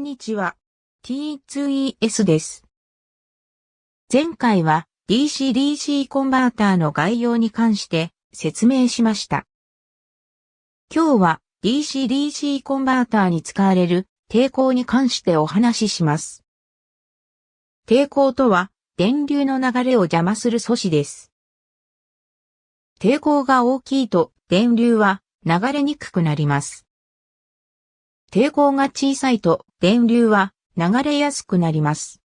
にちは。T2ES です。前回は DC-DC コンバーターの概要に関して説明しました。今日は DC-DC コンバーターに使われる抵抗に関してお話しします。抵抗とは電流の流れを邪魔する素子です。抵抗が大きいと電流は流れにくくなります。抵抗が小さいと電流は流れやすくなります。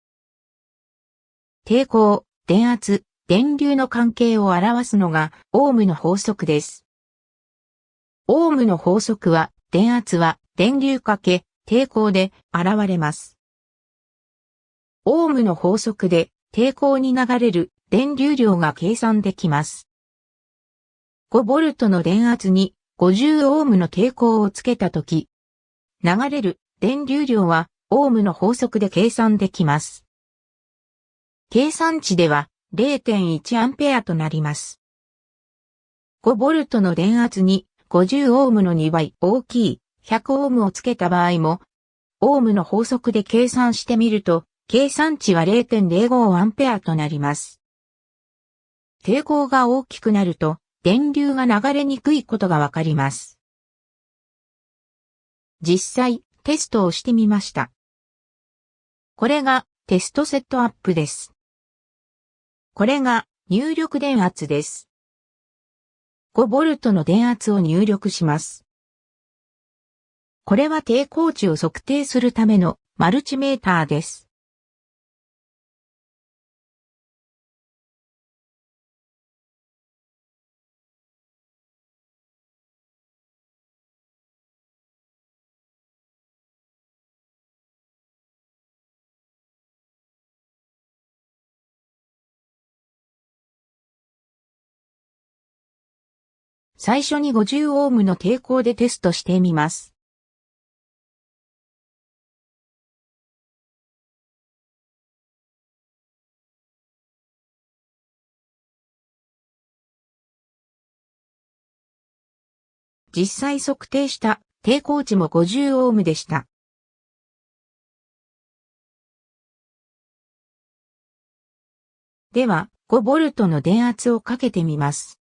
抵抗、電圧、電流の関係を表すのがオームの法則です。オームの法則は電圧は電流かけ抵抗で現れます。オームの法則で抵抗に流れる電流量が計算できます。5V の電圧に50オームの抵抗をつけたとき、流れる電流量はオームの法則で計算できます。計算値では 0.1 アンペアとなります。5V の電圧に50オームの2倍大きい100オームをつけた場合も、オームの法則で計算してみると、計算値は 0.05 アンペアとなります。抵抗が大きくなると、電流が流れにくいことがわかります。実際、テストをしてみました。これがテストセットアップです。これが入力電圧です。5V の電圧を入力します。これは抵抗値を測定するためのマルチメーターです。最初に50オームの抵抗でテストしてみます。実際測定した抵抗値も50オームでした。では、5V の電圧をかけてみます。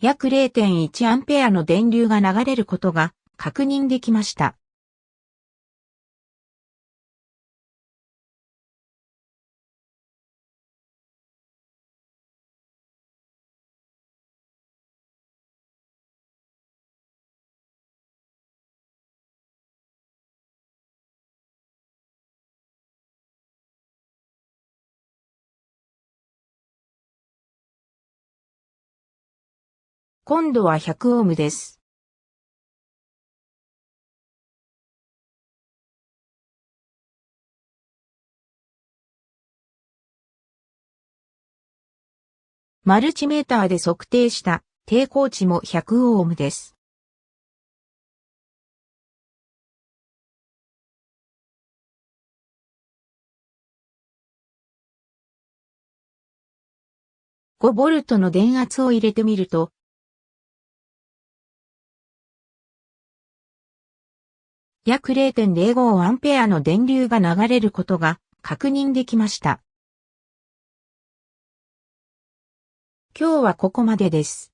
約 0.1 アンペアの電流が流れることが確認できました。今度は100オームです。マルチメーターで測定した抵抗値も100オームです。5V の電圧を入れてみると、約 0.05 アンペアの電流が流れることが確認できました。今日はここまでです。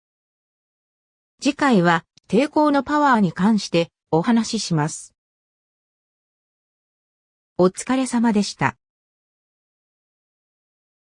次回は抵抗のパワーに関してお話しします。お疲れ様でした。